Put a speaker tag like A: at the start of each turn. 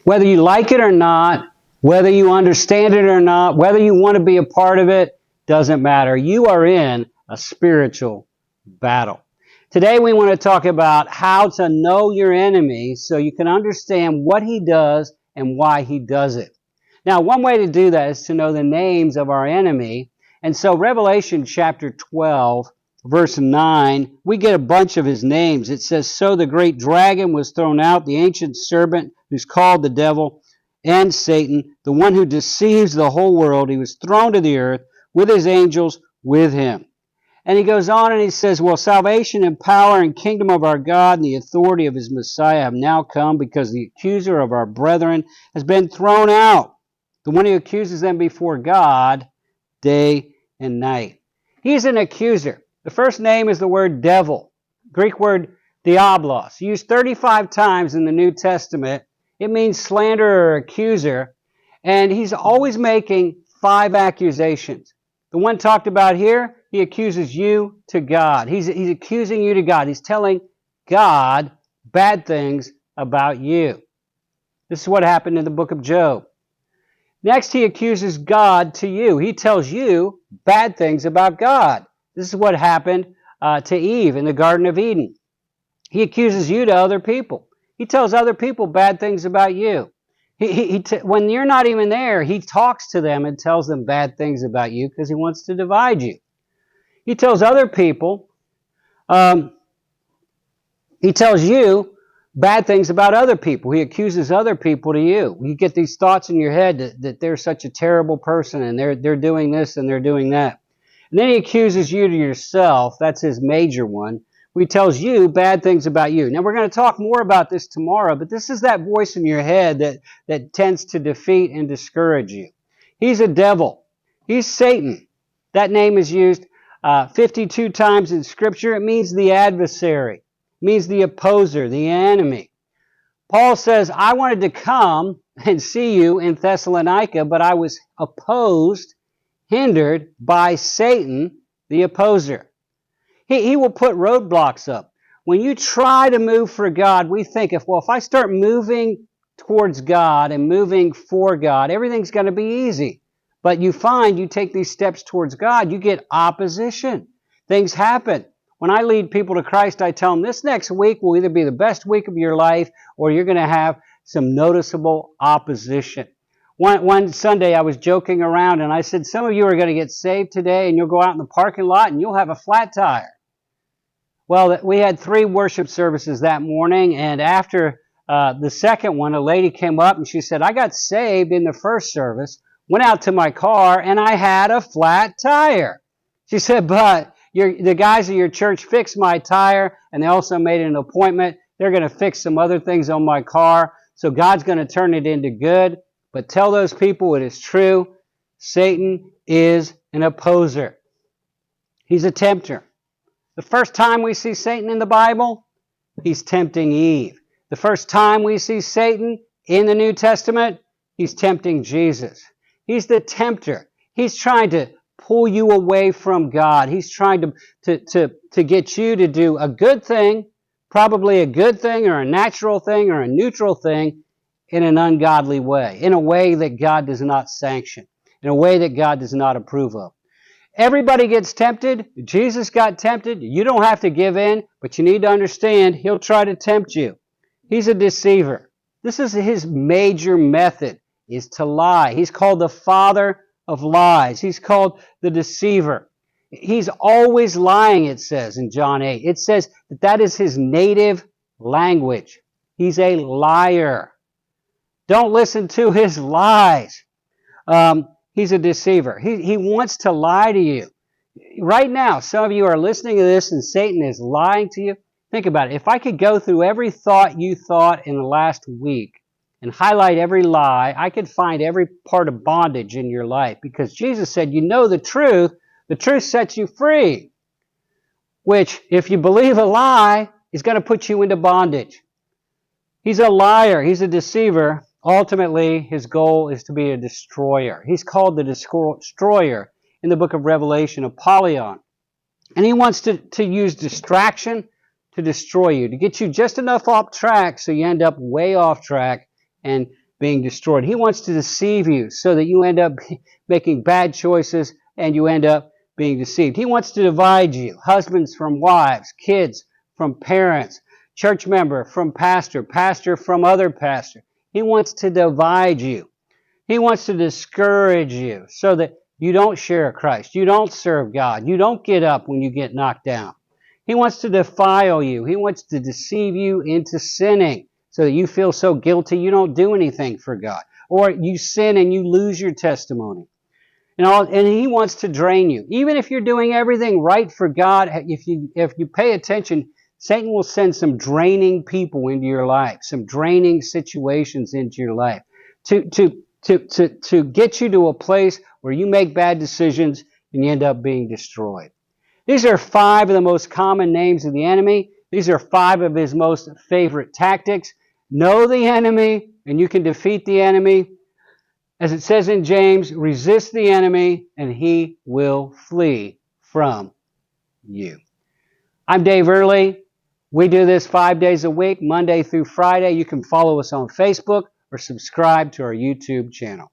A: Whether you like it or not, whether you understand it or not, whether you want to be a part of it, doesn't matter. You are in a spiritual battle. Today we want to talk about how to know your enemy so you can understand what he does and why he does it. Now, one way to do that is to know the names of our enemy. And so Revelation chapter 12, verse 9, we get a bunch of his names. It says, "So the great dragon was thrown out, the ancient serpent who's called the devil and Satan, the one who deceives the whole world. He was thrown to the earth with his angels with him." And he goes on and he says, "Well, salvation and power and kingdom of our God and the authority of his Messiah have now come, because the accuser of our brethren has been thrown out, the one who accuses them before God day and night." He's an accuser. The first name is the word devil, Greek word diablos, used 35 times in the New Testament. It means slanderer or accuser, and he's always making 5 accusations. The one talked about here, he accuses you to God. He's accusing you to God. He's telling God bad things about you. This is what happened in the book of Job. Next, he accuses God to you. He tells you bad things about God. This is what happened to Eve in the Garden of Eden. He accuses you to other people. He tells other people bad things about you. When you're not even there, he talks to them and tells them bad things about you because he wants to divide you. He tells other people, he tells you bad things about other people. He accuses other people to you. You get these thoughts in your head that they're such a terrible person and they're doing this and they're doing that. And then he accuses you to yourself. That's his major one. He tells you bad things about you. Now, we're going to talk more about this tomorrow, but this is that voice in your head that tends to defeat and discourage you. He's a devil. He's Satan. That name is used 52 times in Scripture. It means the adversary. It means the opposer, the enemy. Paul says, "I wanted to come and see you in Thessalonica, but I was opposed, hindered by Satan, the opposer." He will put roadblocks up. When you try to move for God, we think, if I start moving towards God and moving for God, everything's going to be easy. But you find you take these steps towards God, you get opposition. Things happen. When I lead people to Christ, I tell them this next week will either be the best week of your life or you're going to have some noticeable opposition. One Sunday I was joking around and I said, some of you are going to get saved today and you'll go out in the parking lot and you'll have a flat tire. Well, we had 3 worship services that morning, and after the second one, a lady came up and she said, "I got saved in the first service, went out to my car, and I had a flat tire." She said, "But the guys at your church fixed my tire, and they also made an appointment. They're going to fix some other things on my car, so God's going to turn it into good. But tell those people it is true. Satan is an opposer. He's a tempter." The first time we see Satan in the Bible, he's tempting Eve. The first time we see Satan in the New Testament, he's tempting Jesus. He's the tempter. He's trying to pull you away from God. He's trying to get you to do a good thing, probably a good thing or a natural thing or a neutral thing, in an ungodly way, in a way that God does not sanction, in a way that God does not approve of. Everybody gets tempted. Jesus got tempted. You don't have to give in, but you need to understand he'll try to tempt you. He's a deceiver. This is his major method, is to lie. He's called the father of lies. He's called the deceiver. He's always lying, it says in John 8. It says that is his native language. He's a liar. Don't listen to his lies. He's a deceiver. He wants to lie to you. Right now, some of you are listening to this and Satan is lying to you. Think about it. If I could go through every thought you thought in the last week and highlight every lie, I could find every part of bondage in your life. Because Jesus said, you know the truth sets you free. Which, if you believe a lie, is going to put you into bondage. He's a liar. He's a deceiver. Ultimately, his goal is to be a destroyer. He's called the destroyer in the book of Revelation, Apollyon. And he wants to use distraction to destroy you, to get you just enough off track so you end up way off track and being destroyed. He wants to deceive you so that you end up making bad choices and you end up being deceived. He wants to divide you, husbands from wives, kids from parents, church member from pastor, pastor from other pastor. He wants to divide you. He wants to discourage you so that you don't share Christ. You don't serve God. You don't get up when you get knocked down. He wants to defile you. He wants to deceive you into sinning so that you feel so guilty you don't do anything for God. Or you sin and you lose your testimony. And he wants to drain you. Even if you're doing everything right for God, if you pay attention, Satan will send some draining people into your life, some draining situations into your life to get you to a place where you make bad decisions and you end up being destroyed. These are 5 of the most common names of the enemy. These are 5 of his most favorite tactics. Know the enemy, and you can defeat the enemy. As it says in James, resist the enemy, and he will flee from you. I'm Dave Earley. We do this 5 days a week, Monday through Friday. You can follow us on Facebook or subscribe to our YouTube channel.